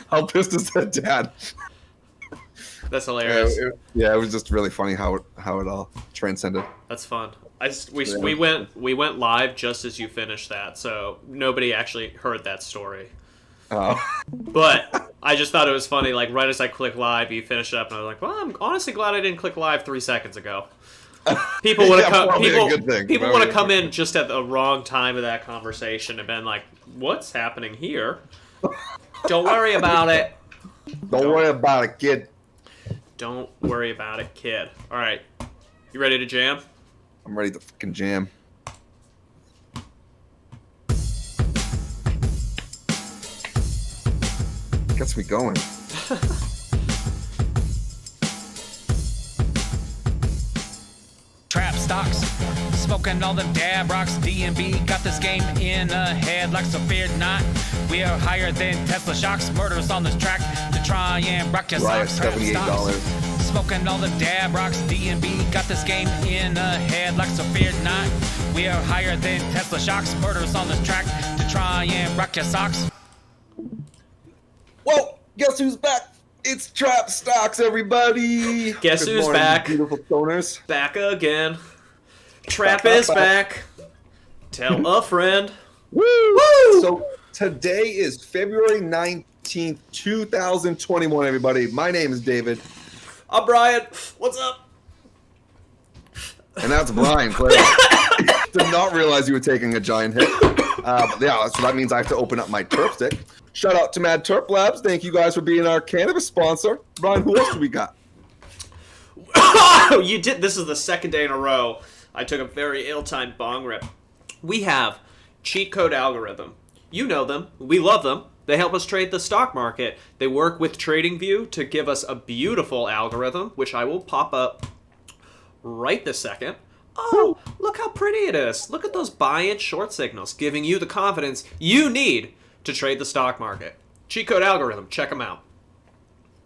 how pissed is that dad? That's hilarious. It was just really funny how it all transcended. That's fun. We went live just as you finished that, so nobody actually heard that story. Oh. But I just thought it was funny. Like right as I click live, you finish it up, and I was like, "Well, I'm honestly glad I didn't click live 3 seconds ago." People would have people want to come in just at the wrong time of that conversation and been like, "What's happening here?" Don't worry about it. Don't worry about it, kid. Don't worry about it, kid. All right, you ready to jam? I'm ready to fucking jam. Gets me going. Trap stocks, smoking all them dab rocks. DMB got this game in a headlock, so fear not. We are higher than Tesla shocks. Murders on this track to try and rock your socks. Trap $78. Smoking all them dab rocks. DMB got this game in a headlock, so fear not. We are higher than Tesla shocks. Murders on this track to try and rock your socks. Whoa, guess who's back? It's Trap Stocks, everybody. Guess Good who's morning, back? Beautiful stoners. Back again. Trap is back. Tell a friend. Woo! So today is February 19th, 2021, everybody. My name is David. I'm Brian. What's up? And that's Brian. Did not realize you were taking a giant hit. Yeah, so that means I have to open up my Terp stick. Shout out to Terp Labs. Thank you guys for being our cannabis sponsor. Brian, who else do we got? You did. This is the second day in a row I took a very ill-timed bong rip. We have Cheat Code Algorithm. You know them. We love them. They help us trade the stock market. They work with TradingView to give us a beautiful algorithm, which I will pop up right this second. Oh, look how pretty it is. Look at those buy and short signals, giving you the confidence you need to trade the stock market. Cheat Code Algorithm. Check them out.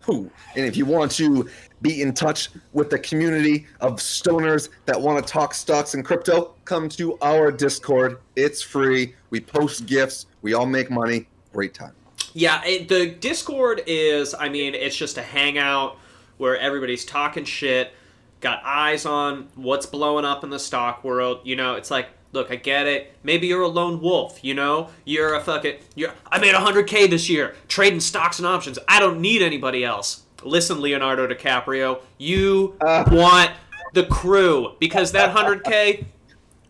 And if you want to be in touch with the community of stoners that want to talk stocks and crypto, come to our Discord. It's free. We post gifts. We all make money. Great time. Yeah, the Discord is, it's just a hangout where everybody's talking shit, got eyes on what's blowing up in the stock world. You know, it's like, look, I get it. Maybe you're a lone wolf, you know? I made 100K this year trading stocks and options. I don't need anybody else. Listen, Leonardo DiCaprio, you want the crew because that 100K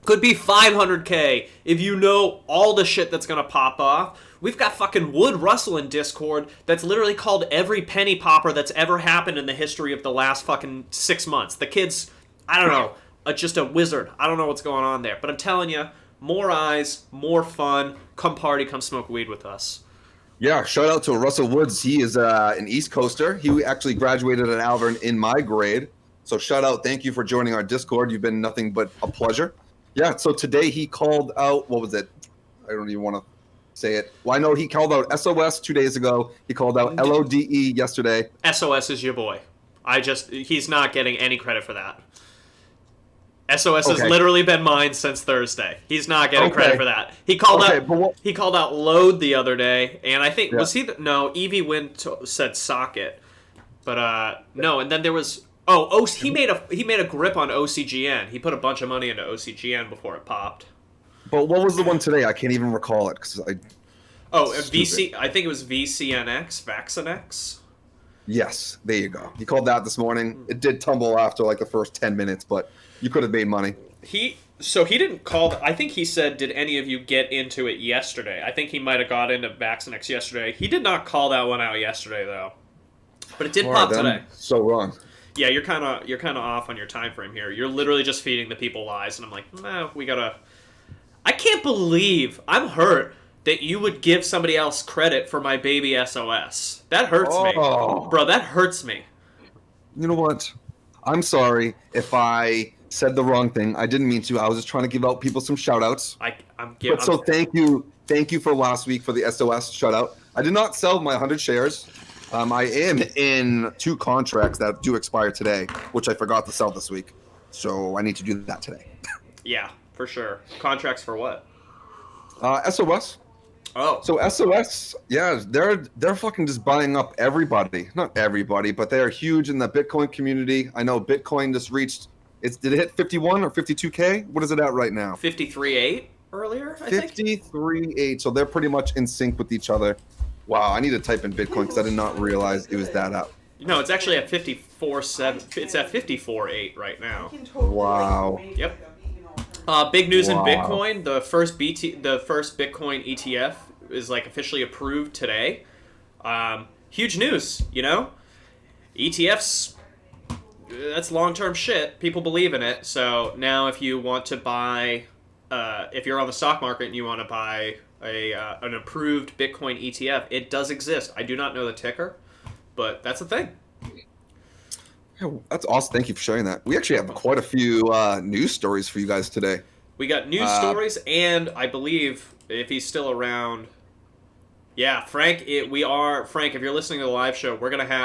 could be 500K if you know all the shit that's going to pop off. We've got fucking Wood Russell in Discord that's literally called every penny popper that's ever happened in the history of the last fucking 6 months. The kid's, I don't know, just a wizard. I don't know what's going on there. But I'm telling you, more eyes, more fun. Come party, come smoke weed with us. Yeah, shout out to Russell Woods. He is an East Coaster. He actually graduated at Malvern in my grade. So shout out. Thank you for joining our Discord. You've been nothing but a pleasure. Yeah, so today he called out, what was it? I don't even want to say it. Well, I know he called out SOS 2 days ago. He called out LODE yesterday. SOS is your boy. He's not getting any credit for that. SOS has literally been mine since Thursday. He's not getting credit for that. He called out Load the other day, and I think Evie Wynn said Socket, but no. And then there was he made a grip on OCGN. He put a bunch of money into OCGN before it popped. But what was the one today? I can't even recall it because VC. I think it was VCNX, Vaxinex. Yes, there you go. He called that this morning. It did tumble after like the first 10 minutes, but you could have made money. He didn't call. I think he said, "Did any of you get into it yesterday?" I think he might have got into Vaxinex yesterday. He did not call that one out yesterday though, but it did pop today. So wrong. Yeah, you're kind of off on your time frame here. You're literally just feeding the people lies, and I'm like, nah, we gotta. I can't believe I'm hurt that you would give somebody else credit for my baby SOS. That hurts me, bro. That hurts me. You know what? I'm sorry if I said the wrong thing. I didn't mean to. I was just trying to give out people some shout-outs. Thank you for last week for the SOS shout-out. I did not sell my 100 shares. I am in 2 contracts that do expire today, which I forgot to sell this week. So I need to do that today. Yeah, for sure. Contracts for what? SOS. Oh. So SOS, yeah, they're fucking just buying up everybody. Not everybody, but they are huge in the Bitcoin community. I know Bitcoin just reached did it hit 51 or 52K? What is it at right now? 53.8 earlier, I think. 53.8. So they're pretty much in sync with each other. Wow, I need to type in Bitcoin because I did not realize it was that up. No, it's actually at 54.7. It's at 54.8 right now. Wow. Yep. Big news in Bitcoin. The first Bitcoin ETF is like officially approved today. Huge news, you know? ETFs, that's long-term shit. People believe in it. So now if you want to buy, if you're on the stock market and you want to buy an approved Bitcoin ETF, it does exist. I do not know the ticker, but that's a thing. Yeah, that's awesome. Thank you for sharing that. We actually have quite a few news stories for you guys today. We got news stories, and I believe if he's still around, yeah, Frank. Frank. If you're listening to the live show,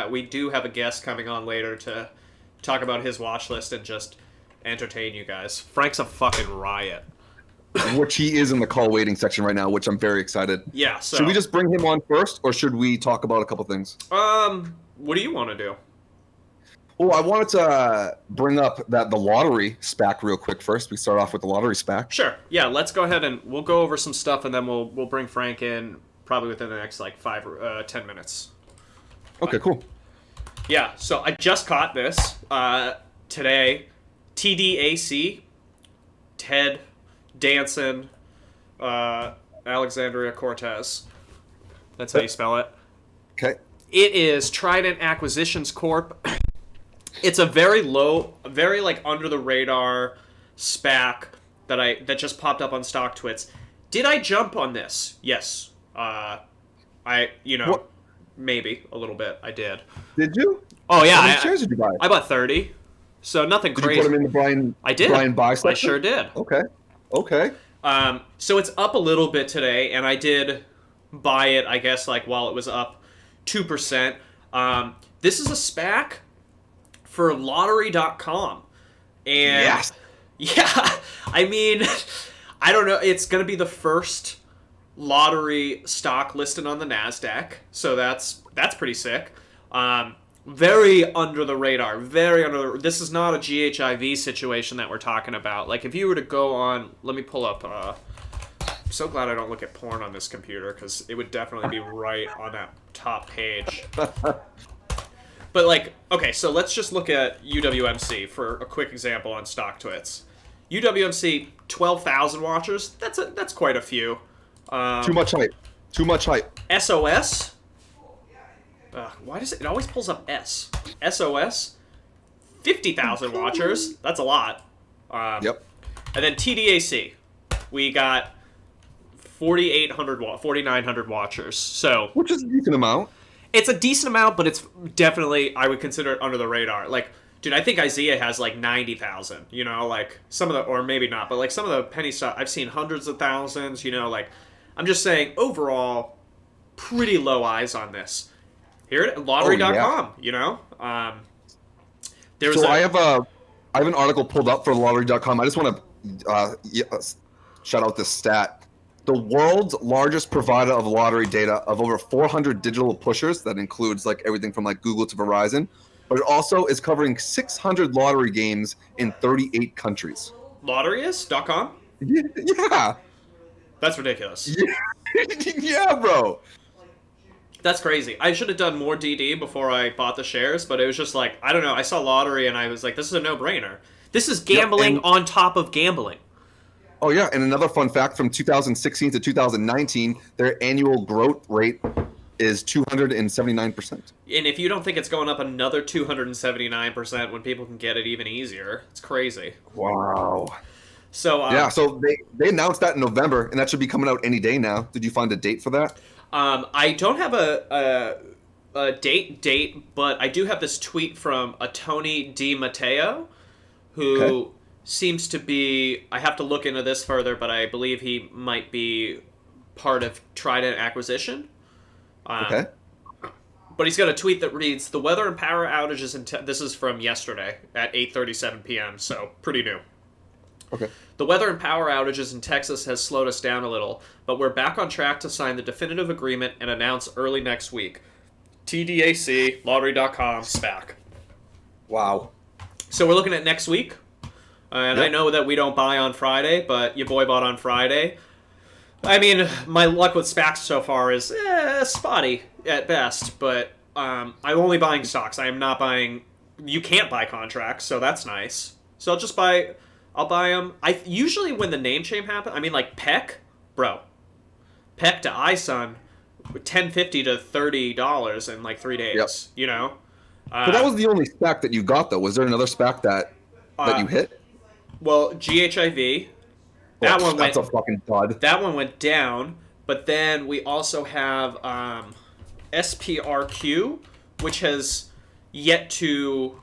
we do have a guest coming on later to talk about his watch list and just entertain you guys. Frank's a fucking riot. Which he is in the call waiting section right now, which I'm very excited. Yeah. So should we just bring him on first, or should we talk about a couple things? What do you want to do? Well, I wanted to bring up the lottery SPAC real quick first. We start off with the lottery SPAC. Sure. Yeah, let's go ahead and we'll go over some stuff, and then we'll bring Frank in probably within the next like 5 or 10 minutes. Okay, cool. Yeah, so I just caught this today. TDAC, Ted Danson, Alexandria Cortez. That's how you spell it. Okay. It is Trident Acquisitions Corp. It's a very like under the radar SPAC that just popped up on StockTwits. Did I jump on this? Yes. What? Maybe a little bit. I did. Did you? Oh yeah. How many shares did you buy? I bought 30. So nothing crazy. Did you put them in the Brian? I did. Brian buy section? I sure did. Okay. So it's up a little bit today, and I did buy it, I guess, like while it was up 2%. This is a SPAC for lottery.com. And yes. Yeah, I mean, I don't know. It's going to be the first lottery stock listed on the NASDAQ. So that's pretty sick. Very under the radar. This is not a GHIV situation that we're talking about. Like, if you were to go on... Let me pull up... I'm so glad I don't look at porn on this computer, because it would definitely be right on that top page. But, like, okay, so let's just look at UWMC for a quick example on StockTwits. UWMC, 12,000 watchers. That's quite a few. Too much hype. SOS... why does it always pulls up S? SOS, 50,000 watchers. That's a lot. Yep. And then TDAC, we got 4,900 watchers. So, which is a decent amount. It's a decent amount, but it's definitely, I would consider it under the radar. Like, dude, I think Isaiah has like 90,000. You know, like some of the, or maybe not, but like some of the penny stock, I've seen hundreds of thousands. You know, like I'm just saying overall, pretty low eyes on this. Here at lottery.com, you know? I have an article pulled up for lottery.com. I just want to shout out this stat. The world's largest provider of lottery data of over 400 digital pushers, that includes like everything from like Google to Verizon, but it also is covering 600 lottery games in 38 countries. Lotteryist.com? Yeah. That's ridiculous. Yeah, bro. That's crazy. I should have done more DD before I bought the shares, but it was just like, I don't know. I saw lottery and I was like, this is a no-brainer. This is gambling on top of gambling. Oh, yeah. And another fun fact, from 2016 to 2019, their annual growth rate is 279%. And if you don't think it's going up another 279% when people can get it even easier, it's crazy. Wow. So so they announced that in November, and that should be coming out any day now. Did you find a date for that? I don't have a date, but I do have this tweet from a Tony Di Matteo, who seems to be, I have to look into this further, but I believe he might be part of Trident Acquisition. Okay. But he's got a tweet that reads, "The weather and power outages this is from yesterday at 8:37 p.m., so pretty new. Okay. The weather and power outages in Texas has slowed us down a little, but we're back on track to sign the definitive agreement and announce early next week. TDAC, lottery.com, SPAC. Wow. So we're looking at next week. And Yep. I know that we don't buy on Friday, but your boy bought on Friday. I mean, my luck with SPACs so far is spotty at best, but I'm only buying stocks. I am not buying... You can't buy contracts, so that's nice. So I'll buy them. Usually when the name change happens, I mean, like Peck, bro. Peck to iSun, $10.50 to $30 in like 3 days, Yep. you know? But that was the only SPAC that you got, though. Was there another SPAC that you hit? Well, GHIV, that one went... That's a fucking dud. That one went down, but then we also have SPRQ, which has yet to...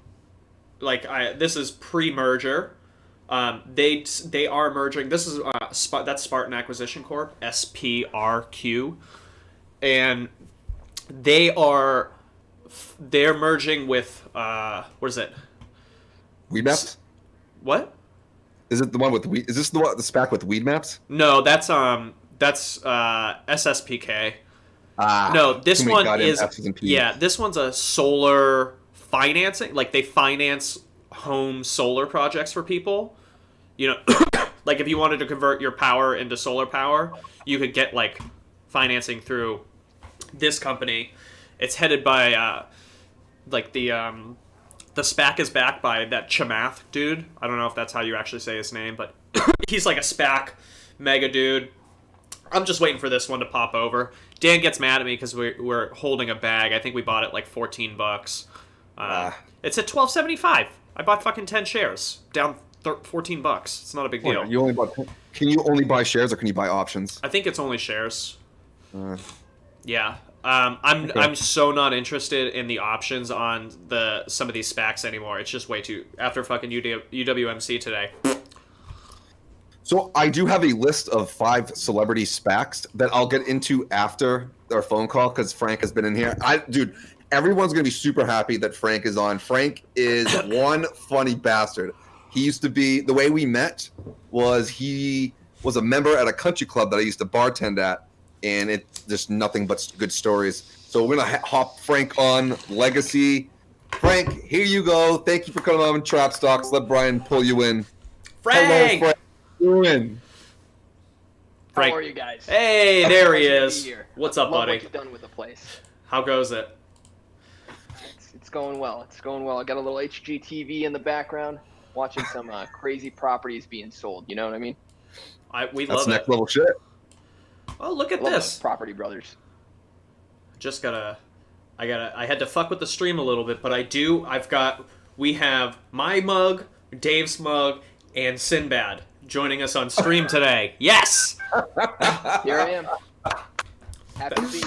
this is pre-merger. They are merging. This is that's Spartan Acquisition Corp, SPRQ, and they're merging with what is it? Weedmaps? What? Is it the one with Weed? Is this the SPAC with Weedmaps? No, that's SSPK. No, this one is this one's a solar financing. Like they finance home solar projects for people. You know, like if you wanted to convert your power into solar power, you could get like financing through this company. It's headed by the SPAC is backed by that Chamath dude. I don't know if that's how you actually say his name, but he's like a SPAC mega dude. I'm just waiting for this one to pop over. Dan gets mad at me because we're holding a bag. I think we bought it like $14. It's at $12.75. I bought fucking 10 shares, down $14. It's not a big deal. Can you only buy shares or can you buy options? I think it's only shares. Yeah. I'm so not interested in the options on some of these SPACs anymore. It's just way too after fucking UWMC today. So I do have a list of 5 celebrity SPACs that I'll get into after our phone call because Frank has been in here. Dude, everyone's gonna be super happy that Frank is on. Frank is one funny bastard. He used to be, the way we met was he was a member at a country club that I used to bartend at. And it's just nothing but good stories. So we're going to hop Frank on Legacy. Frank, here you go. Thank you for coming on Trap Stocks. Let Brian pull you in. Frank! Hello, Frank. You're in. Frank. How are you guys? Hey, there he is. What's up, buddy? What you've done with the place. How goes it? It's going well. It's going well. I got a little HGTV in the background, watching some crazy properties being sold. You know what I mean? We That's love next it. level shit. Oh, look at Love this. those Property Brothers. I had to fuck with the stream a little bit, but we have my mug, Dave's mug, and Sinbad joining us on stream today. Yes! Here I am. Happy to be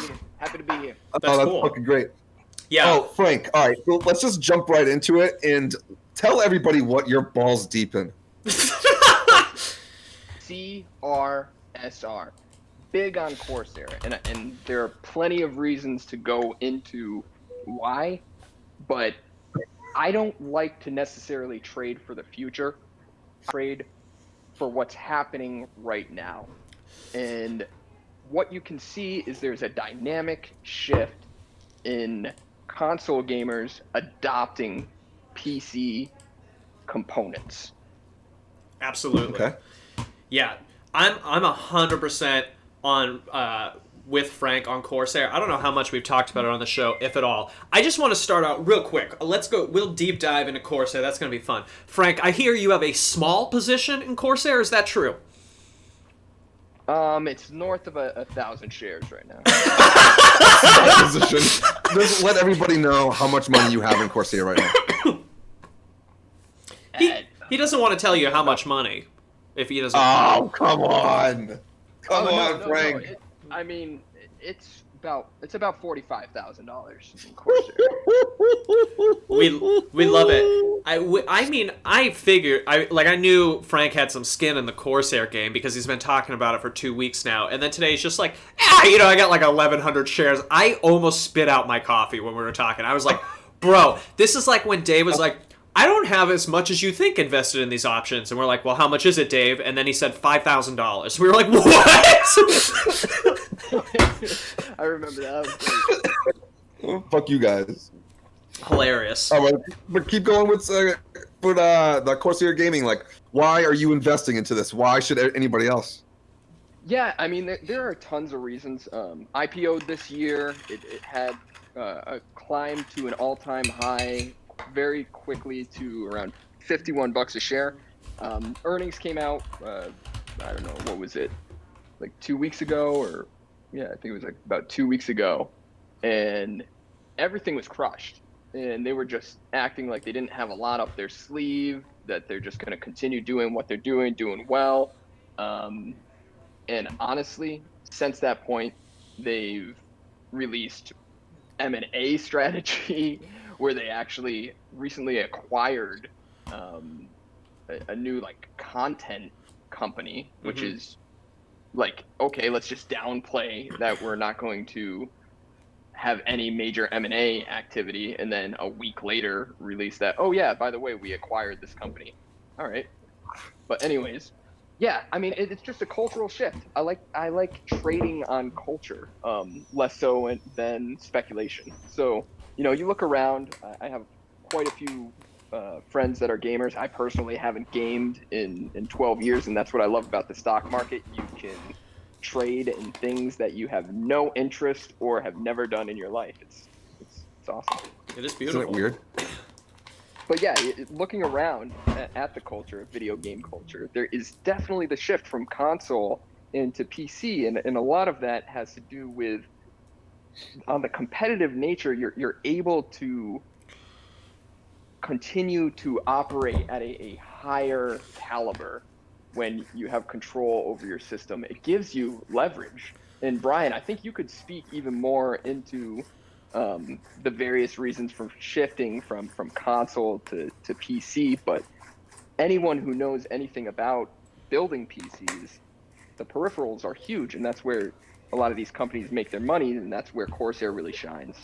here. That's that's cool. fucking great. Yeah. Oh, Frank, all right. So let's just jump right into it and tell everybody what you're balls deep in. CRSR. Big on Corsair, and there are plenty of reasons to go into why, but I don't like to necessarily trade for the future. I trade for what's happening right now. And what you can see is there's a dynamic shift in console gamers adopting PC components. Absolutely. Okay. Yeah, I'm 100% on with Frank on Corsair. I don't know how much we've talked about it on the show, if at all. I just want to start out real quick. Let's go. We'll deep dive into Corsair. That's going to be fun. Frank, I hear you have a small position in Corsair. Is that true? It's north of 1,000 shares right now. Position. Just let everybody know how much money you have in Corsair right now. He doesn't want to tell you how much money. If he doesn't. Oh, come on. Come on, Frank. No. I mean, it's about $45,000 in Corsair. We love it. I mean, I figured I knew Frank had some skin in the Corsair game because he's been talking about it for 2 weeks now, and then today he's just like, I got like 1,100 shares. I almost spit out my coffee when we were talking. I was like, bro, this is like when Dave was like, I don't have as much as you think invested in these options. And we're like, well, how much is it, Dave? And then he said $5,000. We were like, what? I remember that. Fuck you guys. Hilarious. All right, but keep going with the Corsair Gaming. Like, why are you investing into this? Why should anybody else? Yeah, I mean, there are tons of reasons. IPO'd this year. It had a climb to an all-time high very quickly to around $51 a share. Earnings came out, I don't know, what was it, like 2 weeks ago, or yeah, I think it was like about 2 weeks ago, and everything was crushed. And they were just acting like they didn't have a lot up their sleeve, that they're just going to continue doing what they're doing well. And honestly, since that point, they've released M&A strategy where they actually recently acquired a new like content company, which is like, okay, let's just downplay that we're not going to have any major M&A activity, and then a week later release that, oh yeah, by the way, we acquired this company. All right. But anyways, yeah, I mean, it's just a cultural shift. I like trading on culture, less so than speculation. So, you know, you look around, I have quite a few friends that are gamers. I personally haven't gamed in 12 years, and that's what I love about the stock market. You can trade in things that you have no interest or have never done in your life. It's awesome. It is beautiful. Isn't it weird? But yeah, looking around at the culture, video game culture, there is definitely the shift from console into PC, and a lot of that has to do with, on the competitive nature, you're able to continue to operate at a higher caliber when you have control over your system. It gives you leverage. And Brian, I think you could speak even more into the various reasons for shifting from console to PC, but anyone who knows anything about building PCs, the peripherals are huge, and that's where a lot of these companies make their money, and that's where Corsair really shines.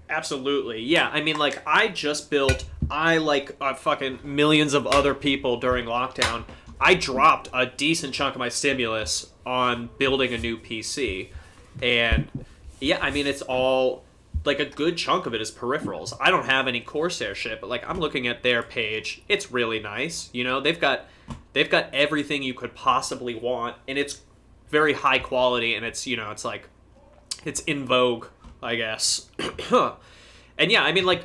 Absolutely. Yeah, I mean, like, I like fucking millions of other people during lockdown, I dropped a decent chunk of my stimulus on building a new PC. And yeah, I mean, it's all, like, a good chunk of it is peripherals. I don't have any Corsair shit, but like, I'm looking at their page. It's really nice. You know, they've got everything you could possibly want, and it's very high quality, and it's, you know, it's like, it's in vogue, I guess. And yeah, I mean, like,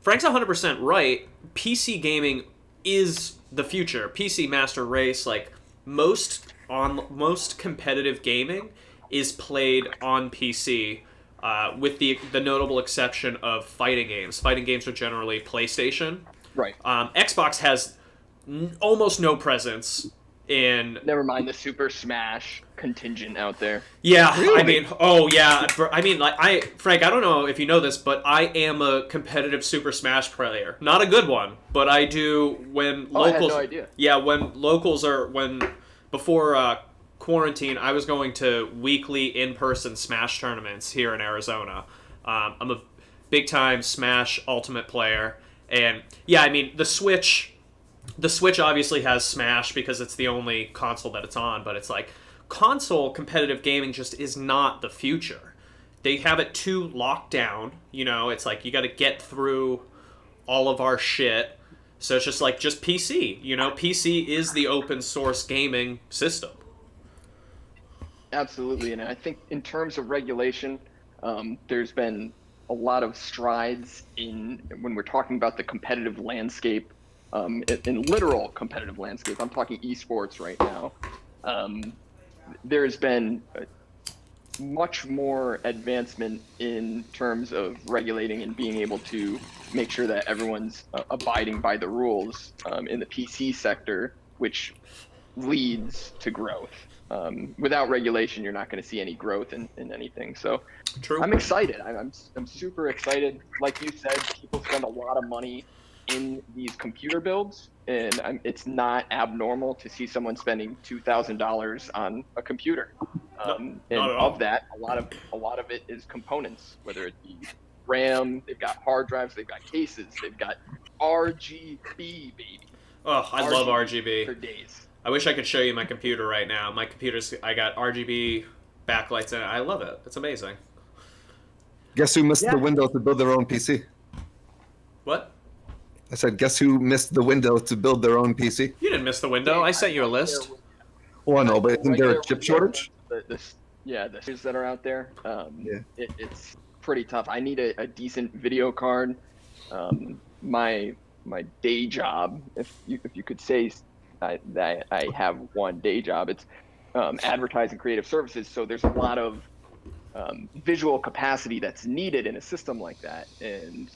Frank's 100% right. PC gaming is the future. PC Master Race, like, most competitive gaming is played on PC, with the notable exception of fighting games. Fighting games are generally PlayStation. Right. Xbox has almost no presence in... Never mind the Super Smash contingent out there. Yeah, really? I mean, oh yeah. I mean, like, Frank, I don't know if you know this, but I am a competitive Super Smash player. Not a good one, but I do when locals... I had no idea. Yeah, before quarantine, I was going to weekly in-person Smash tournaments here in Arizona. I'm a big-time Smash Ultimate player, and yeah, I mean, the Switch obviously has Smash because it's the only console that it's on, but it's like, console competitive gaming just is not the future. They have it too locked down, you know, it's like, you gotta get through all of our shit, so it's just like, just PC, you know, PC is the open source gaming system. Absolutely, and I think in terms of regulation, there's been a lot of strides when we're talking about the competitive landscape, in literal competitive landscape. I'm talking esports right now. There's been much more advancement in terms of regulating and being able to make sure that everyone's abiding by the rules in the PC sector, which leads to growth. Without regulation, you're not going to see any growth in anything. So True. I'm excited. I'm super excited. Like you said, people spend a lot of money in these computer builds, and it's not abnormal to see someone spending $2,000 on a computer. And of that, a lot of it is components, whether it be RAM, they've got hard drives, they've got cases, they've got RGB, baby. Oh, I love RGB. For days. I wish I could show you my computer right now. My computer's, I got RGB backlights in it. I love it. It's amazing. Guess who missed the window to build their own PC? What? I said, guess who missed the window to build their own PC? You didn't miss the window. I sent you a list. Well, no, but isn't there a chip shortage? The chips that are out there. It's pretty tough. I need a decent video card. My day job, if you could say that I have one day job, it's advertising creative services. So there's a lot of visual capacity that's needed in a system like that, and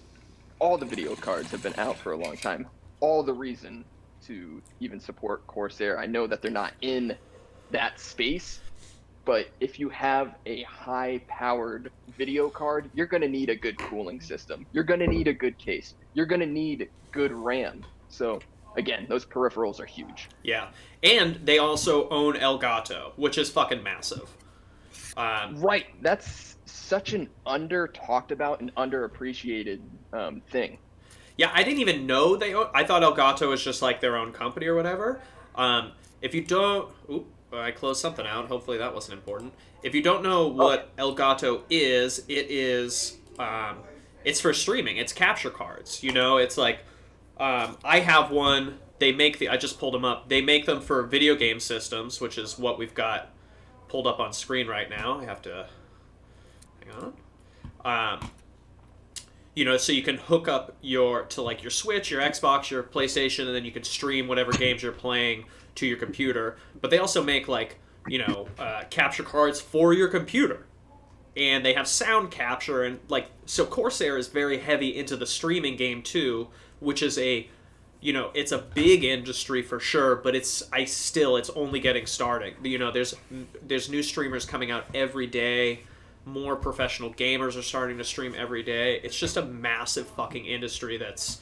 all the video cards have been out for a long time. All the reason to even support Corsair. I know that they're not in that space, but if you have a high-powered video card, you're going to need a good cooling system. You're going to need a good case. You're going to need good RAM. So again, those peripherals are huge. Yeah, and they also own Elgato, which is fucking massive. Right, that's such an under-talked about and underappreciated thing. Yeah, I didn't even know they own... I thought Elgato was just like their own company or whatever. If you don't... Oop, I closed something out. Hopefully that wasn't important. If you don't know what Elgato is, it is... it's for streaming. It's capture cards. You know, it's like... I have one. They make the... I just pulled them up. They make them for video game systems, which is what we've got pulled up on screen right now. I have to... Hang on. You know, so you can hook up your Switch, your Xbox, your PlayStation, and then you can stream whatever games you're playing to your computer. But they also make capture cards for your computer, and they have sound capture and so Corsair is very heavy into the streaming game too, which is it's a big industry for sure. But it's only getting started. You know, there's new streamers coming out every day. More professional gamers are starting to stream every day. It's just a massive fucking industry that's...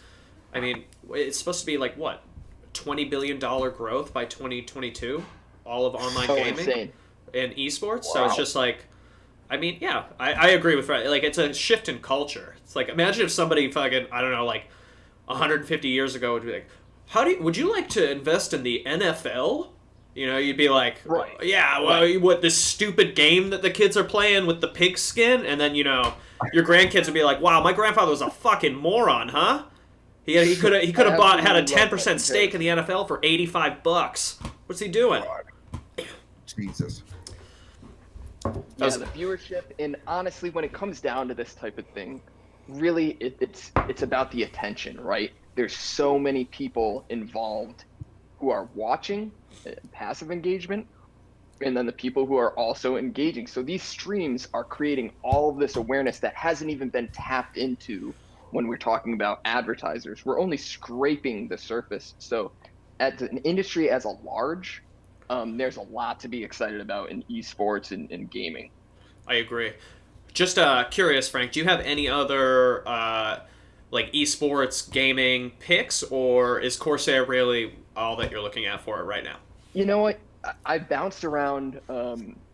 I mean, it's supposed to be $20 billion growth by 2022? All of online gaming? Insane. And esports? Wow. So it's just I agree with Fred. It's a shift in culture. It's imagine if somebody fucking, I don't know, 150 years ago would be like, would you like to invest in the NFL? You know, you'd be like, right. Yeah, well, right. What, this stupid game that the kids are playing with the pig skin? And then, your grandkids would be like, wow, my grandfather was a fucking moron, huh? He could have had a 10% stake in the NFL for $85. What's he doing? Jesus. Yeah, the viewership, and honestly, when it comes down to this type of thing, really, it's about the attention, right? There's so many people involved who are watching, passive engagement, and then the people who are also engaging. So these streams are creating all of this awareness that hasn't even been tapped into when we're talking about advertisers. We're only scraping the surface. So as an industry as a large, there's a lot to be excited about in esports and gaming. I agree. Just curious, Frank, do you have any other esports gaming picks, or is Corsair really all that you're looking at for it right now? You know what? I bounced around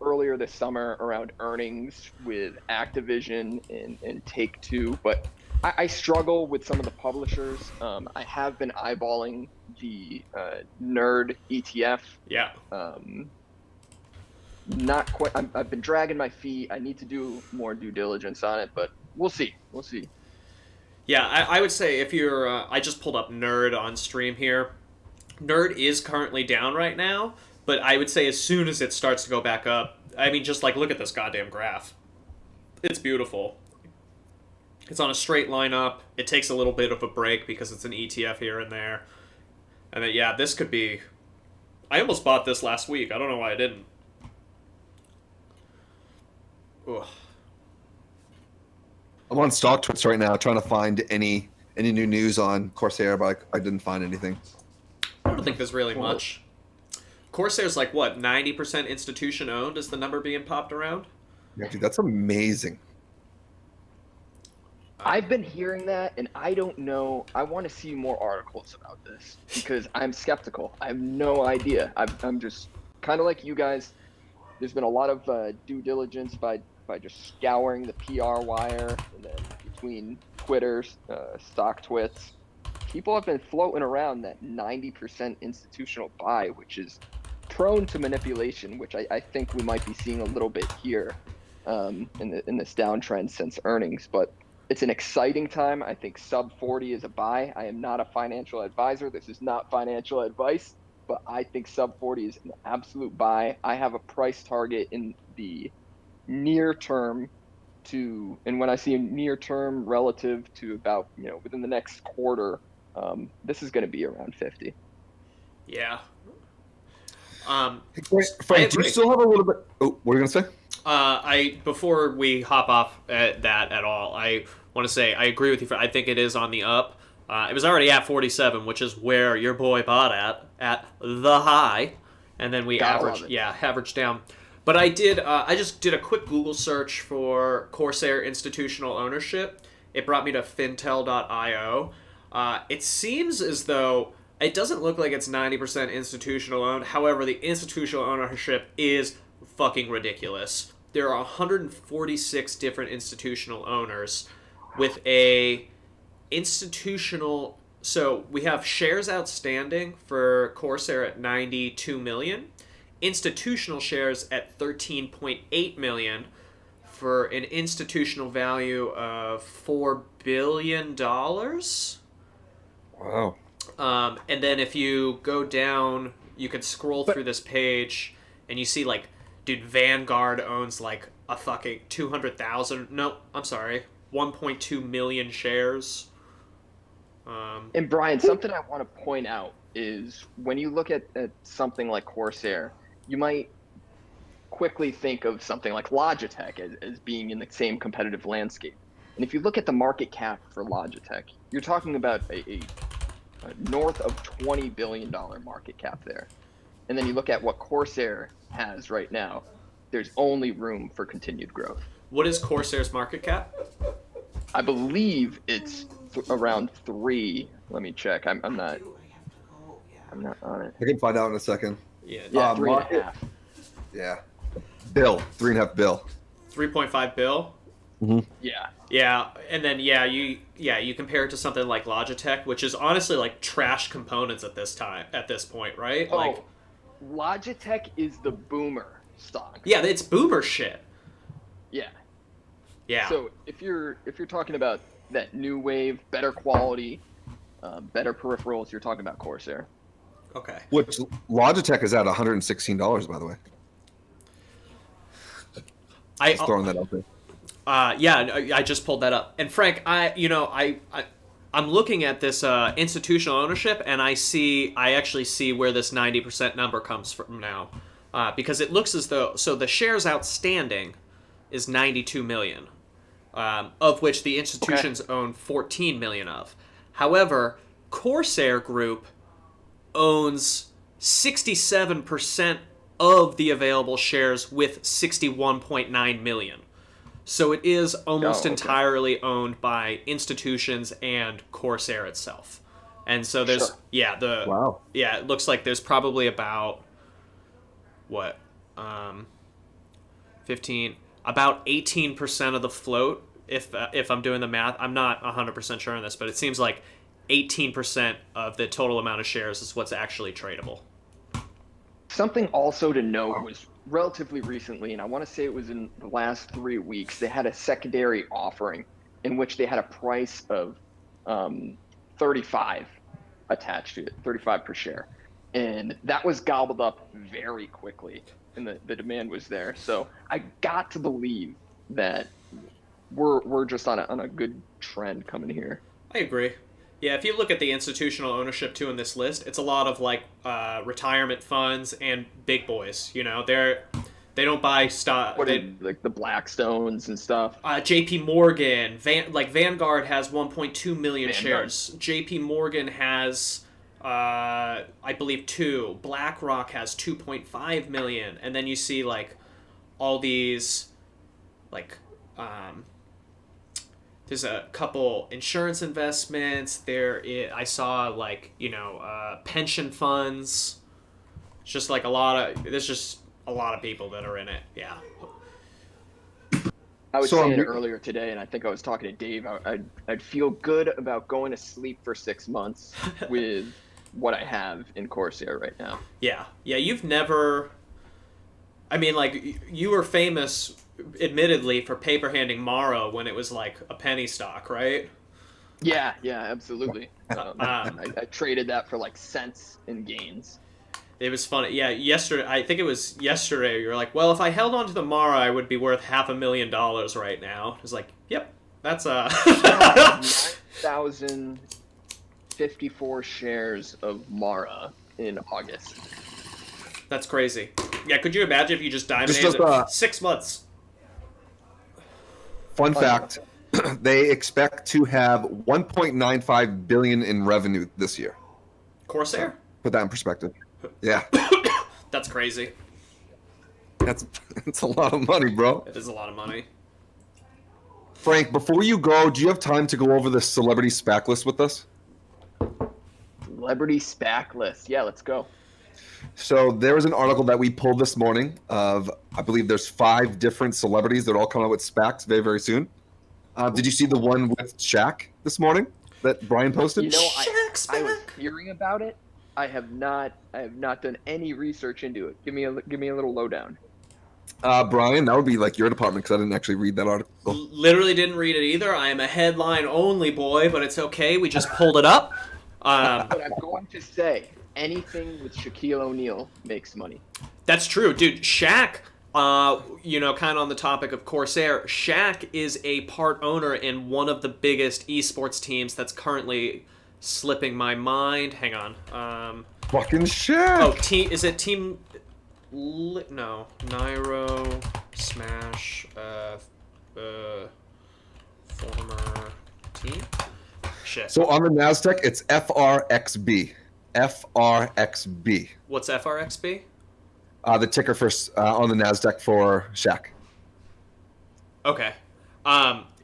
earlier this summer around earnings with Activision and Take-Two, but I struggle with some of the publishers. I have been eyeballing the Nerd ETF. Yeah. Not quite. I've been dragging my feet. I need to do more due diligence on it, but we'll see. We'll see. Yeah, I would say if you're... I just pulled up Nerd on stream here. Nerd is currently down right now, but I would say as soon as it starts to go back up, I mean, just look at this goddamn graph. It's beautiful. It's on a straight line up. It takes a little bit of a break because it's an ETF here and there. And then, yeah, this could be... I almost bought this last week. I don't know why I didn't. Ugh. I'm on StockTwits right now trying to find any new news on Corsair, but I didn't find anything. I don't think there's really much. Corsair's 90% institution owned is the number being popped around? Yeah, dude, that's amazing. I've been hearing that, and I don't know. I want to see more articles about this because I'm skeptical. I have no idea. I'm just kind of like you guys. There's been a lot of due diligence by just scouring the PR wire, and then between Twitter, StockTwits, people have been floating around that 90% institutional buy, which is prone to manipulation, which I think we might be seeing a little bit here in this downtrend since earnings. But it's an exciting time. I think sub 40 is a buy. I am not a financial advisor. This is not financial advice, but I think sub 40 is an absolute buy. I have a price target in the near term and when I see a near term relative to about, within the next quarter, this is going to be around 50. Yeah. Frank, do you still have a little bit? Oh, what are you gonna say? Before we hop off at that at all, I want to say I agree with you. I think it is on the up. It was already at 47, which is where your boy bought at the high, and then we averaged down. But I just did a quick Google search for Corsair institutional ownership. It brought me to fintel.io. It seems as though it doesn't look like it's 90% institutional owned. However, the institutional ownership is fucking ridiculous. There are 146 different institutional owners with a institutional. So we have shares outstanding for Corsair at 92 million, institutional shares at 13.8 million for an institutional value of $4 billion. Wow. And then if you go down, you can scroll through this page and you see dude, Vanguard owns a fucking 200,000. No, I'm sorry, 1.2 million shares. And Brian, something I want to point out is when you look at something like Corsair, you might quickly think of something like Logitech as being in the same competitive landscape. And if you look at the market cap for Logitech, you're talking about a north of $20 billion market cap there. And then you look at what Corsair has right now, there's only room for continued growth. What is Corsair's market cap? I believe it's around 3. Let me check. I'm not on it. I can find out in a second. Yeah, 3.5. Yeah. Bill, 3.5 bill. 3.5 bill? Mm-hmm. Yeah. Yeah, and then you compare it to something like Logitech, which is honestly trash components at this point, right? Logitech is the boomer stock. Yeah, it's boomer shit. Yeah. Yeah. So if you're talking about that new wave, better quality, better peripherals, you're talking about Corsair. Okay. Which Logitech is at $116, by the way. Just throwing that out there. I just pulled that up. And Frank, I'm looking at this institutional ownership, and I actually see where this 90% number comes from now, because it looks as though the shares outstanding is 92 million, of which the institutions own 14 million of. However, Corsair Group owns 67% of the available shares with 61.9 million. So it is almost entirely owned by institutions and Corsair itself. And so there's it looks like there's probably about 18% of the float if I'm doing the math. I'm not 100% sure on this, but it seems like 18% of the total amount of shares is what's actually tradable. Something also to note was relatively recently, and I want to say it was in the last 3 weeks, they had a secondary offering in which they had a price of 35 attached to it, 35 per share. And that was gobbled up very quickly, and the demand was there. So I got to believe that we're just on a good trend coming here. I agree. Yeah, if you look at the institutional ownership too in this list, it's a lot of retirement funds and big boys. They don't buy stock. Like the Blackstones and stuff. J.P. Morgan, Vanguard has 1.2 million shares. J.P. Morgan has, I believe, 2. BlackRock has 2.5 million, and then you see all these there's a couple insurance investments. I saw pension funds. It's just there's just a lot of people that are in it. Yeah. I was saying it earlier today, and I think I was talking to Dave. I'd feel good about going to sleep for 6 months with what I have in Corsair right now. Yeah. You've never. I mean, like, you were famous, admittedly, for paper handing Morrow when it was like a penny stock, right? Yeah, absolutely. I traded that for like cents in gains. It was funny. Yeah, yesterday, I think it was yesterday, you were like, well, if I held on to the Mara, I would be worth $500,000 right now. I was like, yep, that's 9,054 shares of Mara in August. That's crazy. Yeah, could you imagine if you just diamonded 6 months? Fun fact, they expect to have $1.95 billion in revenue this year. Corsair? Put that in perspective. Yeah. That's crazy. That's a lot of money, bro. It is a lot of money. Frank, before you go, do you have time to go over the celebrity SPAC list with us? Celebrity SPAC list. Yeah, let's go. So there was an article that we pulled this morning of, I believe there's 5 different celebrities that all come out with SPACs very, very soon. Did you see the one with Shaq this morning that Brian posted? You know, I was hearing about it. I have not done any research into it. Give me a little lowdown. Brian, that would be like your department because I didn't actually read that article. Literally didn't read it either. I am a headline only boy, but it's okay. We just pulled it up. But I'm going to say anything with Shaquille O'Neal makes money. That's true, dude. Shaq, kind of on the topic of Corsair, Shaq is a part owner in one of the biggest esports teams that's currently slipping my mind. Hang on. Fucking Shaq. Oh, is it Team? No, Nairo Smash. Former team. Shit. So on the Nasdaq, it's FRXB. FRXB. What's FRXB? The ticker for on the Nasdaq for Shaq. Okay.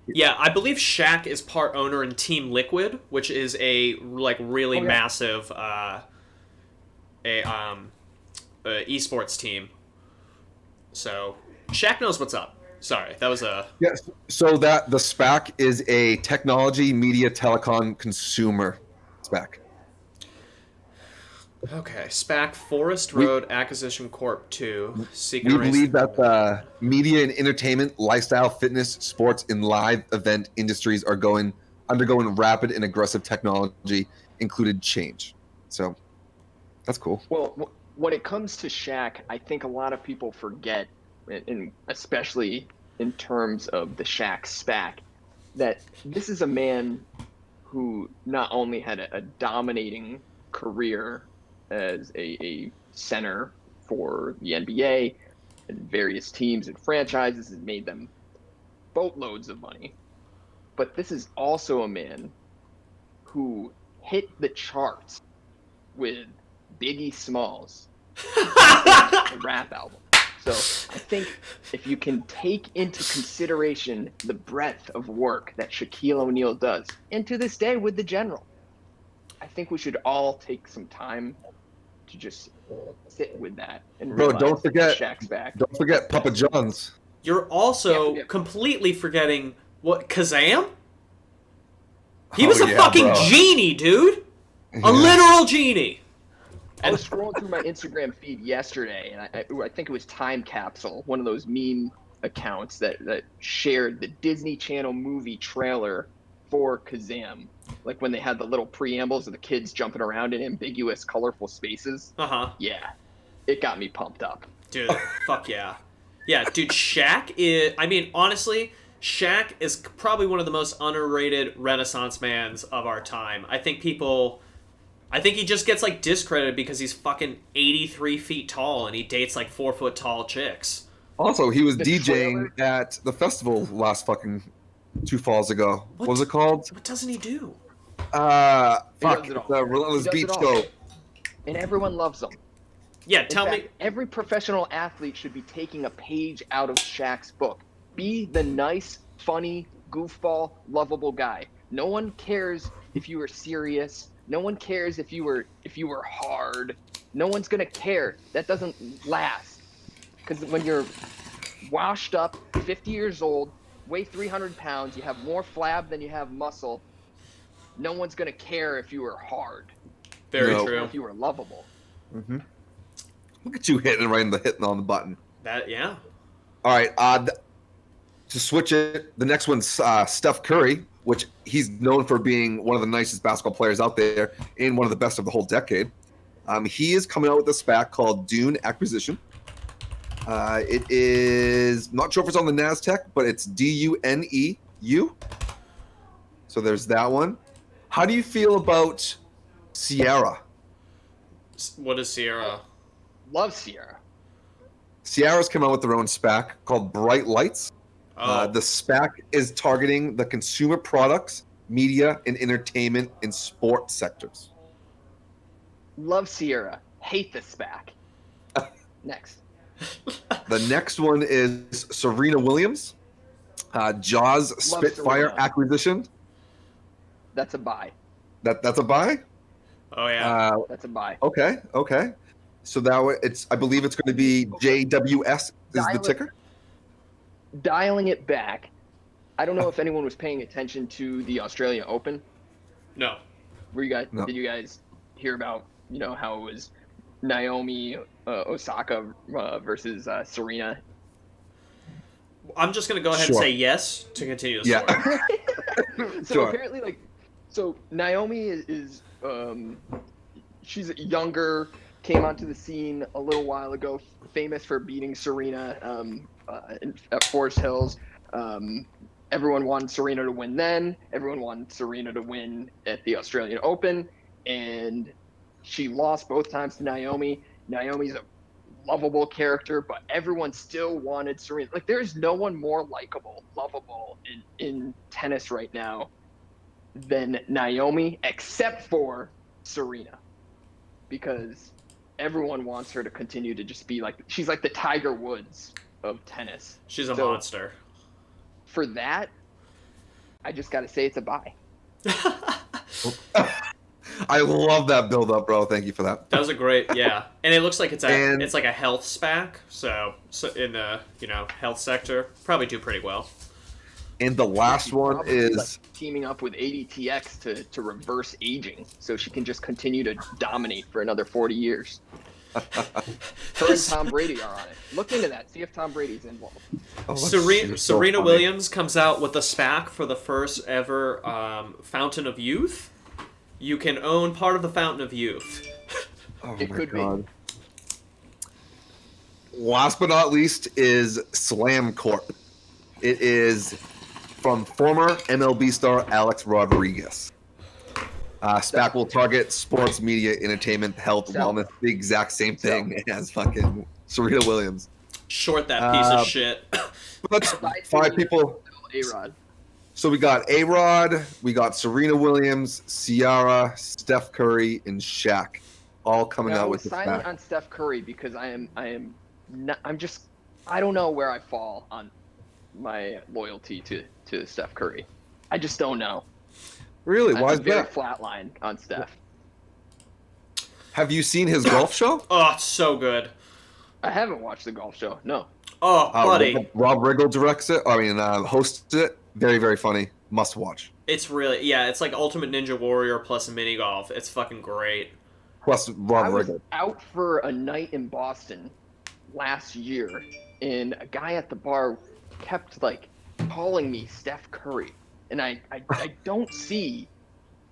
Yeah, I believe Shaq is part owner in Team Liquid, which is a really massive esports team. So Shaq knows what's up. Sorry, that was a yes. So that the SPAC is a technology, media, telecom, consumer SPAC. Okay, SPAC Forest Road Acquisition Corp 2. We believe that the media and entertainment, lifestyle, fitness, sports, and live event industries are undergoing rapid and aggressive technology included change. So that's cool. Well, when it comes to Shaq, I think a lot of people forget, and especially in terms of the Shaq SPAC, that this is a man who not only had a dominating career as a center for the NBA and various teams and franchises and made them boatloads of money. But this is also a man who hit the charts with Biggie Smalls, a rap album. So I think if you can take into consideration the breadth of work that Shaquille O'Neal does, and to this day with the General, I think we should all take some time to just sit with that and realize don't forget Shaq's back. Don't forget Papa John's. You're also completely forgetting what Kazam? He was a fucking genie, dude. A literal genie. I was scrolling through my Instagram feed yesterday, and I think it was Time Capsule, one of those meme accounts that shared the Disney Channel movie trailer for Kazam. Like when they had the little preambles of the kids jumping around in ambiguous, colorful spaces. Uh-huh. Yeah. It got me pumped up. Dude, fuck yeah. Yeah, dude, Shaq is... I mean, honestly, Shaq is probably one of the most underrated Renaissance mans of our time. I think he just gets, discredited because he's fucking 83 feet tall and he dates, 4-foot tall chicks. Also, he was DJing at the festival last fucking 2 falls ago. What was it called? What doesn't he do? The Relentless Beach Show. And everyone loves him. Yeah, tell me. Every professional athlete should be taking a page out of Shaq's book. Be the nice, funny, goofball, lovable guy. No one cares if you were serious. No one cares if you were hard. No one's gonna care. That doesn't last. Because when you're washed up, 50 years old, weigh 300 pounds, you have more flab than you have muscle. No one's gonna care if you were hard. Very No. true. If you were lovable. Mm-hmm. Look at you hitting on the button. That yeah. All right. To switch it, the next one's Steph Curry, which he's known for being one of the nicest basketball players out there and one of the best of the whole decade. He is coming out with a SPAC called Dune Acquisition. It is not sure if it's on the NASDAQ, but it's DUNEU. So there's that one. How do you feel about Sierra? What is Sierra? Love Sierra. Sierra's come out with their own SPAC called Bright Lights. Oh. The SPAC is targeting the consumer products, media, and entertainment and sports sectors. Love Sierra. Hate the SPAC. Next. The next one is Serena Williams. Jaws Spitfire Serena. acquisition. That's a buy. That's a buy? Oh yeah. That's a buy. Okay. So I believe it's going to be JWS is the ticker. Dialing it back, I don't know if anyone was paying attention to the Australian Open. No. No. Did you guys hear about, how it was Naomi Osaka versus Serena? I'm just gonna go ahead and say yes to continue the story. So apparently, Naomi is she's younger, came onto the scene a little while ago, famous for beating Serena at Forest Hills. Everyone wanted Serena to win then. Everyone wanted Serena to win at the Australian Open, and she lost both times to Naomi. Naomi's a lovable character, but everyone still wanted Serena. Like, there's no one more likable, lovable in tennis right now than Naomi, except for Serena, because everyone wants her to continue to just be she's like the Tiger Woods of tennis. She's a monster. For that, I just got to say it's a buy. I love that build up, bro. Thank you for that. That was a great, yeah. And it looks like it's like a health SPAC, so in the health sector, probably do pretty well. And the last one is teaming up with ADTX to reverse aging, so she can just continue to dominate for another 40 years. Her and Tom Brady are on it. Look into that. See if Tom Brady's involved. Serena Williams comes out with a SPAC for the first ever Fountain of Youth. You can own part of the Fountain of Youth. It could be. Last but not least is Slam Corp. It is from former MLB star Alex Rodriguez. SPAC will target sports, media, entertainment, health, wellness, the exact same thing as fucking Serena Williams. Short that piece of shit. That's 5 people. A-Rod. So we got A-Rod, we got Serena Williams, Ciara, Steph Curry, and Shaq, all coming out with the silent SPAC. on Steph Curry because I don't know where I fall on my loyalty to Steph Curry. I just don't know. Really? Why is very that? Flat line on Steph. Have you seen his golf show? Oh, it's so good. I haven't watched the golf show. No. Oh, buddy. Rob Riggle directs it. Hosts it. Very, very funny. Must watch. It's really, it's like Ultimate Ninja Warrior plus mini golf. It's fucking great. Plus Rob I was Riggle. out for a night in Boston last year, and a guy at the bar kept calling me Steph Curry, and I don't see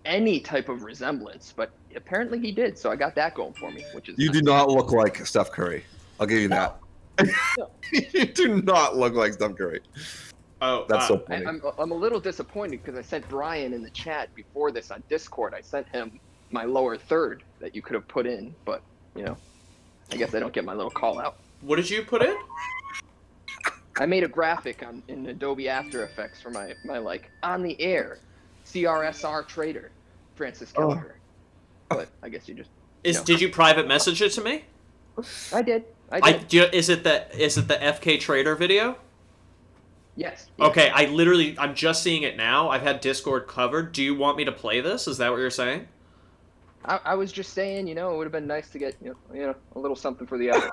any type of resemblance, but apparently he did, so I got that going for me, which is You nice. do not look like Steph Curry. I'll give you that. No. You do not look like Steph Curry. Oh, That's so funny. I'm a little disappointed because I sent Brian in the chat before this on Discord. I sent him my lower third that you could have put in, but I guess I don't get my little call out. What did you put in? I made a graphic in Adobe After Effects for my on the air CRSR trader, Francis Kelleher. But I guess you just Did you private message it to me? I did. Is it the FK Trader video? Yes. Okay, I'm just seeing it now. I've had Discord covered. Do you want me to play this? Is that what you're saying? I was just saying, it would have been nice to get, a little something for the other.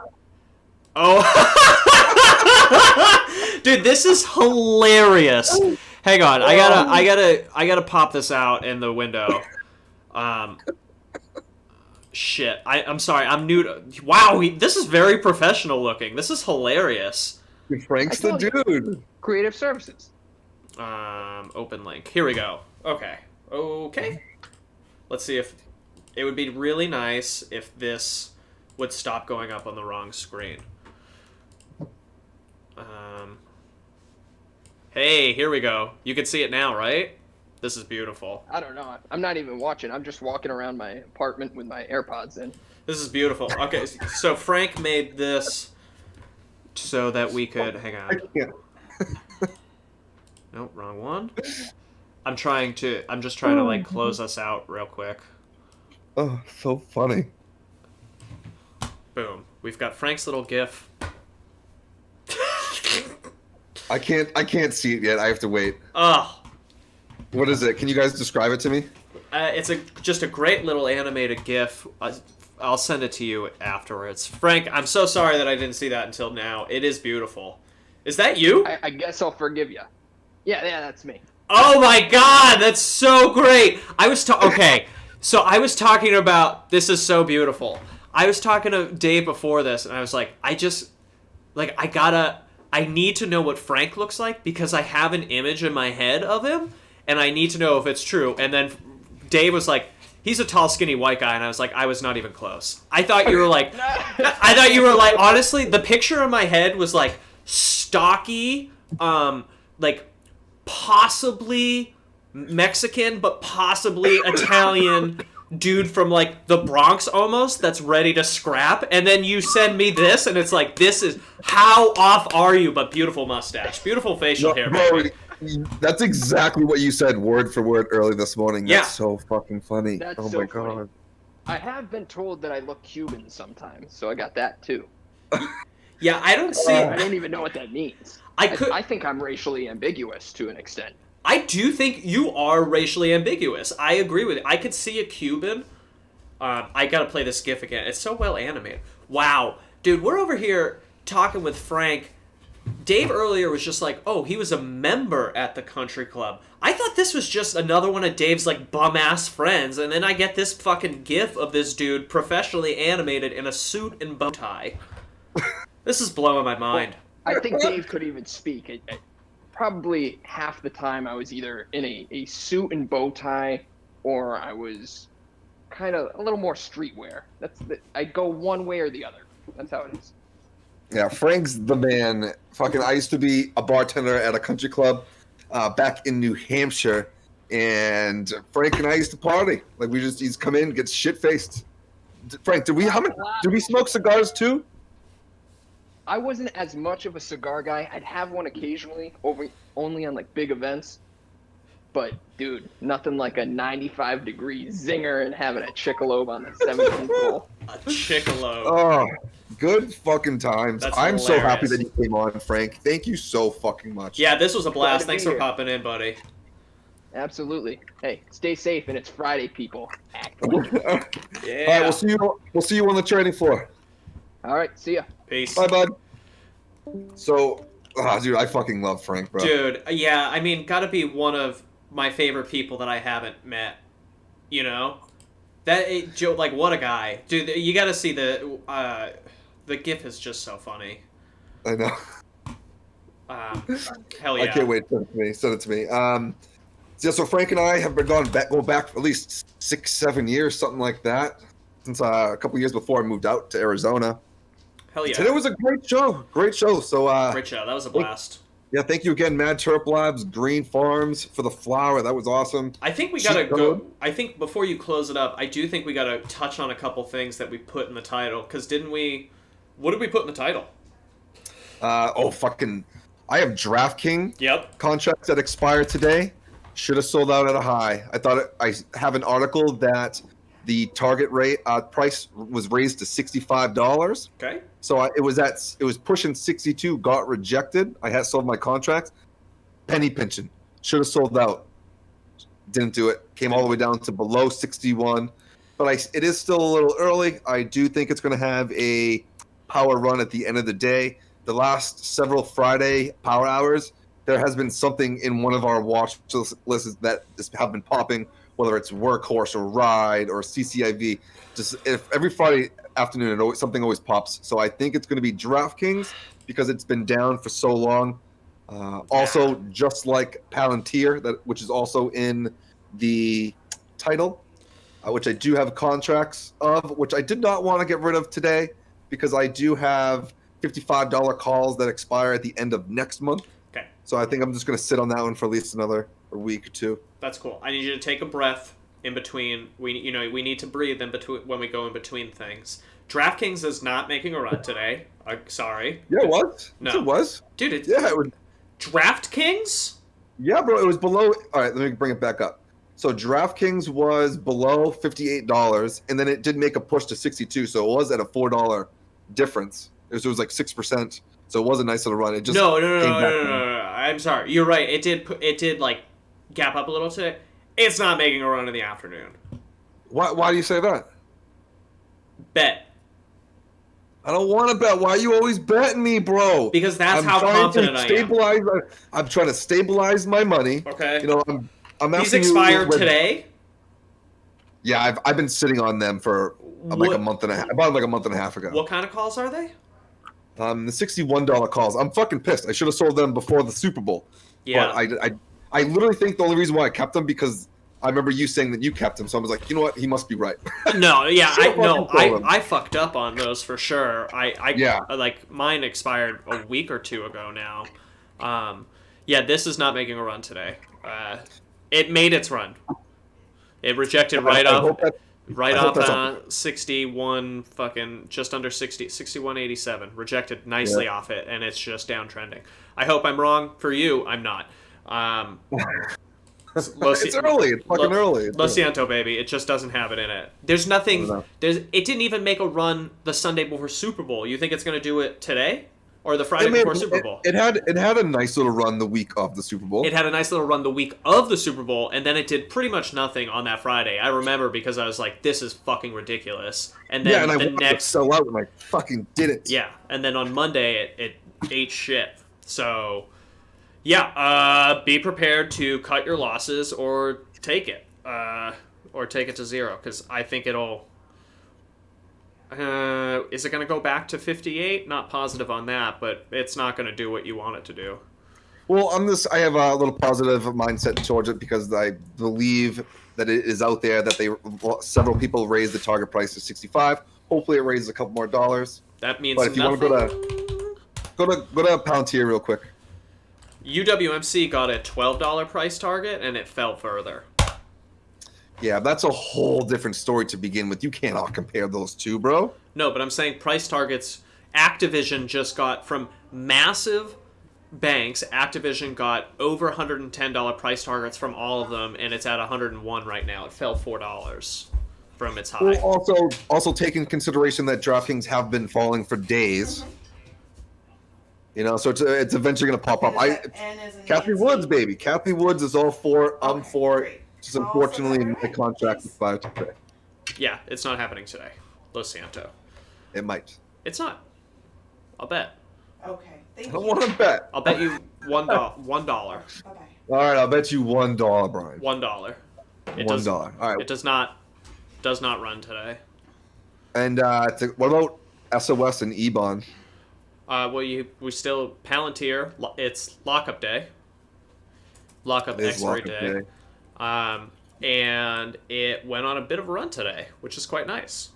Oh. Dude, this is hilarious. Hang on, I gotta pop this out in the window. Shit, I'm sorry, I'm new to... Wow, this is very professional looking. This is hilarious. Frank's the dude. Creative services. Open link. Here we go. Okay. Let's see if... It would be really nice if this would stop going up on the wrong screen. Hey, here we go. You can see it now, right? This is beautiful. I don't know. I'm not even watching. I'm just walking around my apartment with my AirPods in. This is beautiful. Okay, so Frank made this so that we could... Hang on. Nope, wrong one. I'm just trying to, like, close us out real quick. Oh, so funny. Boom. We've got Frank's little GIF. I can't see it yet. I have to wait. Oh. What is it? Can you guys describe it to me? It's just a great little animated GIF. I'll send it to you afterwards. Frank, I'm so sorry that I didn't see that until now. It is beautiful. Is that you? I guess I'll forgive you. Yeah, that's me. Oh my god, that's so great! Okay, so I was talking about, this is so beautiful. I was talking to Dave before this, and I was like, I need to know what Frank looks like, because I have an image in my head of him, and I need to know if it's true. And then Dave was like, he's a tall, skinny white guy, and I was like, I was not even close. I thought you were like, honestly, the picture in my head was like, stocky, like, possibly Mexican, but possibly Italian dude from, like, the Bronx almost, that's ready to scrap, and then you send me this, and it's like, this is, how off are you? But beautiful mustache, beautiful facial hair, baby. That's exactly what you said word for word early this morning. Yeah. That's so fucking funny. That's oh so my funny. god. I have been told that I look Cuban sometimes, so I got that too. Yeah, I don't see... I don't even know what that means. I think I'm racially ambiguous to an extent. I do think you are racially ambiguous. I agree with it. I could see a Cuban. I gotta play this GIF again. It's so well animated. Wow. Dude, we're over here talking with Frank. Dave earlier was just like, oh, he was a member at the country club. I thought this was just another one of Dave's, like, bum-ass friends, and then I get this fucking GIF of this dude professionally animated in a suit and bow tie. This is blowing my mind. I think Dave could even speak. Probably half the time I was either in a suit and bow tie, or I was kind of a little more streetwear. I'd go one way or the other. That's how it is. Yeah, Frank's the man. Fucking, I used to be a bartender at a country club back in New Hampshire, and Frank and I used to party. Like, he'd come in, get shit-faced. Frank, did we smoke cigars too? I wasn't as much of a cigar guy. I'd have one occasionally, only on, like, big events. But, dude, nothing like a 95-degree zinger and having a Chickalobe on the 17th hole. A Chickalobe. Oh, good fucking times. That's I'm so happy hilarious. that you came on, Frank. Thank you so fucking much. Yeah, this was a blast. Glad to Thanks be for here. popping in, buddy. Absolutely. Hey, stay safe, and it's Friday, people. Act All like it. Yeah. right, we'll see you on the trading floor. All right, see ya. Peace. Bye, bud. So, dude, I fucking love Frank, bro. Dude, yeah, I mean, gotta be one of my favorite people that I haven't met. You know? Joe, like, what a guy. Dude, you gotta see the GIF is just so funny. I know. Hell yeah. I can't wait. Send it to me. So Frank and I have been going back at least 6-7 years, something like that, since a couple years before I moved out to Arizona. Hell yeah. Today was a great show. Great show. So Great show. That was a blast. yeah, thank you again, Mad Terp Labs, Green Farms, for the flower. That was awesome. I think we gotta go. I think before you close it up, I do think we gotta touch on a couple things that we put in the title. Because didn't we? What did we put in the title? I have DraftKings Yep. contracts that expire today. Should have sold out at a high. I have an article that the target rate price was raised to $65. Okay. So it was pushing 62, got rejected. I had sold my contract. Penny pinching. Should have sold out. Didn't do it. Came all the way down to below 61. But it is still a little early. I do think it's going to have a power run at the end of the day. the last several Friday power hours, there has been something in one of our watch lists that have been popping, whether it's Workhorse or Ride or CCIV. Just if every Friday afternoon, something always pops. So I think it's going to be DraftKings because it's been down for so long. Also, just like Palantir, which is also in the title, which I do have contracts of, which I did not want to get rid of today because I do have $55 calls that expire at the end of next month. Okay. So I think I'm just going to sit on that one for at least another week or two. That's cool. I need you to take a breath in between. We need to breathe in between when we go in between things. DraftKings is not making a run today. Sorry. Yeah, it was. No, it was. Dude, it was. DraftKings? Yeah, bro. It was below. All right, let me bring it back up. So DraftKings was below $58, and then it did make a push to 62. So it was at a $4 difference. It was like 6%. So it was a nice little run. It just no. I'm sorry. You're right. It did like gap up a little today. It's not making a run in the afternoon. Why do you say that? Bet. I don't want to bet. Why are you always betting me, bro? Because that's how confident I am. I'm trying to stabilize my money. Okay. You know, I'm These expired today? Yeah, I've been sitting on them for like a month and a half. I bought them like a month and a half ago. What kind of calls are they? The $61 calls. I'm fucking pissed. I should have sold them before the Super Bowl. Yeah. But I literally think the only reason why I kept them because I remember you saying that you kept them, so I was like, you know what? He must be right. No, yeah, I fucked up on those for sure. Yeah. Like mine expired a week or two ago now. Yeah, this is not making a run today. It made its run. It rejected right off 61 fucking just under 60, 61.87. Rejected nicely off it, and it's just downtrending. I hope I'm wrong. For you, I'm not. It's early. It's fucking early. Lo Siento, baby. It just doesn't have it in it. There's nothing. It didn't even make a run the Sunday before Super Bowl. You think it's going to do it today? Or the Friday before Super Bowl? It had a nice little run the week of the Super Bowl. It had a nice little run the week of the Super Bowl, and then it did pretty much nothing on that Friday. I remember because I was like, this is fucking ridiculous. And then I wanted to sell out, and I fucking didn't. Yeah, and then on Monday, it ate shit. So, yeah, be prepared to cut your losses or take it. Or take it to zero, because I think it'll... is it going to go back to 58? Not positive on that, but it's not going to do what you want it to do. Well, on this, I have a little positive mindset towards it because I believe that it is out there that several people raised the target price to 65. Hopefully, it raises a couple more dollars. That means But if you want to go to Palantir real quick. UWMC got a $12 price target and it fell further. Yeah, that's a whole different story to begin with. You cannot compare those two, bro. No, but I'm saying price targets. Activision just got from massive banks. Activision got over $110 price targets from all of them, and it's at 101 right now. It fell $4 from its high. Well, also take in consideration that DraftKings have been falling for days. You know, so it's eventually going to pop up. Kathy Woods, baby. Kathy Woods is all for. I'm for. Just unfortunately, my contract expires today. Yeah, it's not happening today. Lo Siento. It might. It's not. I'll bet. Okay. I don't want to bet. I'll bet you $1. Bye-bye. All right, I'll bet you $1, Brian. $1. $1. All right. It does not run today. And what about SOS and Ebon? Well, we still Palantir. It's lockup day. Lockup expiry day. And it went on a bit of a run today, which is quite nice.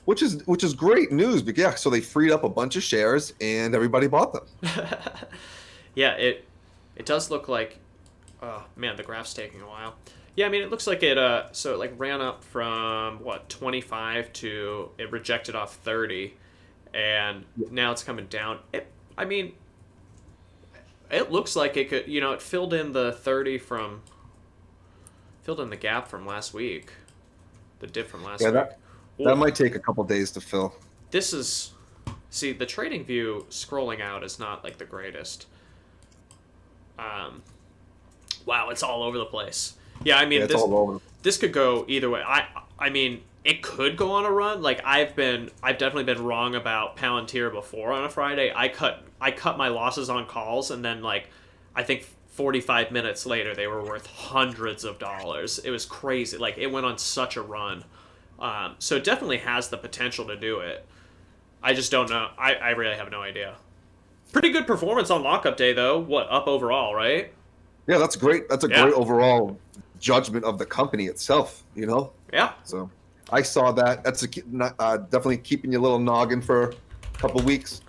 Which is great news, because yeah, so they freed up a bunch of shares and everybody bought them. Yeah, it does look like, oh man, the graph's taking a while. Yeah, I mean, it looks like it so it like ran up from 25 to it rejected off 30, and now it's coming down. It looks like it could, it filled in the 30 from. Filled in the gap from last week. The dip from last week. That might take a couple days to fill. This is... See, the trading view scrolling out is not, like, the greatest. Wow, it's all over the place. Yeah, I mean, this could go either way. I mean, it could go on a run. Like, I've definitely been wrong about Palantir before on a Friday. I cut I cut my losses on calls, and then like I think 45 minutes later they were worth hundreds of dollars. It was crazy. Like it went on such a run. So it definitely has the potential to do it. I just don't know. I really have no idea. Pretty good performance on lockup day though. What, up overall, right? Yeah, that's great. That's a great overall judgment of the company itself, you know? Yeah. So I saw that. That's definitely keeping your little noggin for a couple weeks.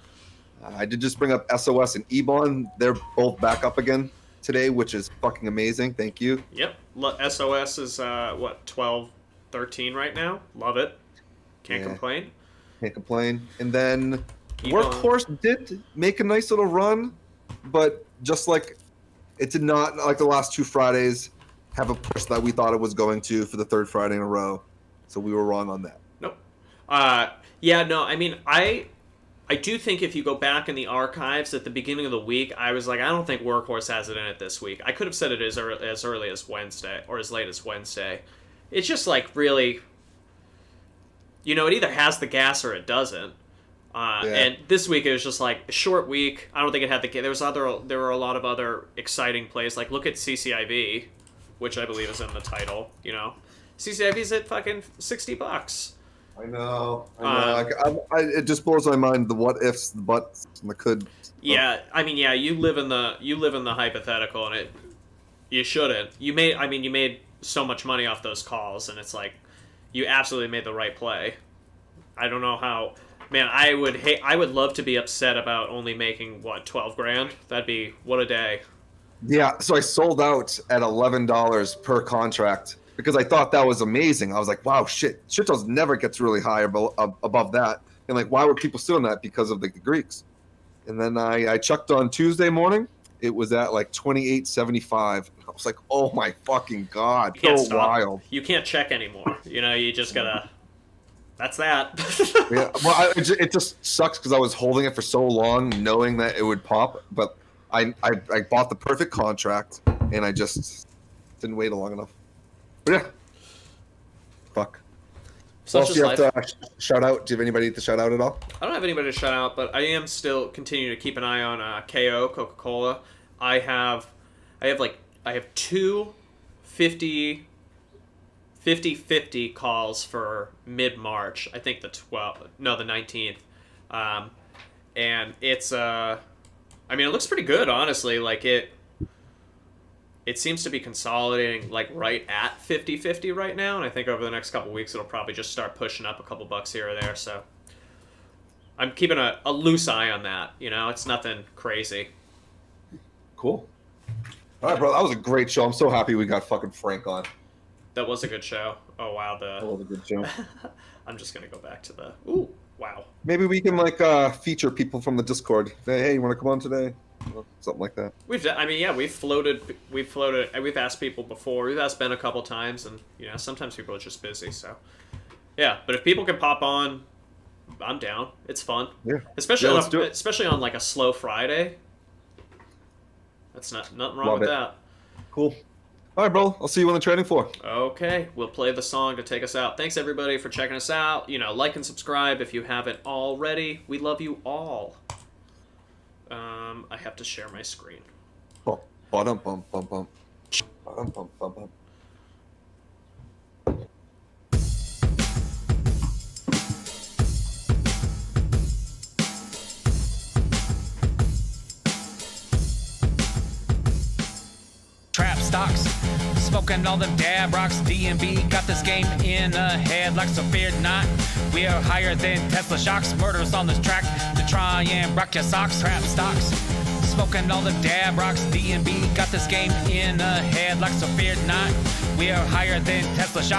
I did just bring up SOS and Ebon. They're both back up again today, which is fucking amazing. Thank you. Yep. SOS is, 12, 13 right now. Love it. Can't complain. Can't complain. And then Workhorse did make a nice little run, but just like it did not, like the last 2 Fridays, have a push that we thought it was going to for the 3rd Friday in a row. So we were wrong on that. Nope. I mean, I do think if you go back in the archives at the beginning of the week, I was like, I don't think Workhorse has it in it this week. I could have said it as early as Wednesday or as late as Wednesday. It's just like really, it either has the gas or it doesn't. And this week it was just like a short week. I don't think it had the. There were a lot of other exciting plays. Like look at CCIV, which I believe is in the title. CCIV's at fucking $60. I know. It just blows my mind the what ifs, the buts, and the could. Yeah, I mean, you live in the hypothetical, and you shouldn't. You made so much money off those calls, and it's like you absolutely made the right play. I don't know how. Man, I would love to be upset about only making, what, 12 grand? That'd be, what a day. Yeah, so I sold out at $11 per contract because I thought that was amazing. I was like, wow, shit never gets really high above that. And like, why were people still in that? Because of the Greeks. And then I checked on Tuesday morning. It was at like 28.75. I was like, oh my fucking God, so wild. You can't check anymore. You just gotta... That's that. Yeah, well, it just sucks because I was holding it for so long, knowing that it would pop. But I bought the perfect contract, and I just didn't wait long enough. But yeah, fuck. Such is life. You have to shout out. Do you have anybody to shout out at all? I don't have anybody to shout out, but I am still continuing to keep an eye on KO Coca-Cola. I have 2 50-50 calls for mid-March. I think the 19th. And it's it looks pretty good, honestly. Like it seems to be consolidating like right at 50-50 right now, and I think over the next couple weeks it'll probably just start pushing up a couple bucks here or there. So I'm keeping a loose eye on that. It's nothing crazy. Cool. All right, bro. That was a great show. I'm so happy we got fucking Frank on. That was a good show. Oh, wow. That was a good show. I'm just going to go back to the... Ooh, wow. Maybe we can, feature people from the Discord. Say, hey, you want to come on today? Something like that. We've asked people before. We've asked Ben a couple times, and, sometimes people are just busy, so... Yeah, but if people can pop on, I'm down. It's fun. Yeah. Especially on, like, a slow Friday. That's nothing wrong with that. Cool. All right, bro. I'll see you on the training floor. Okay. We'll play the song to take us out. Thanks, everybody, for checking us out. Like and subscribe if you haven't already. We love you all. I have to share my screen. Ba-dum-bum-bum-bum. Trap stocks, smoking all them dab rocks. DMB got this game in a headlock, so fear not. We are higher than Tesla shocks. Murderers on this track to try and rock your socks. Trap stocks, smoking all them dab rocks. DMB got this game in a headlock, so fear not. We are higher than Tesla shocks.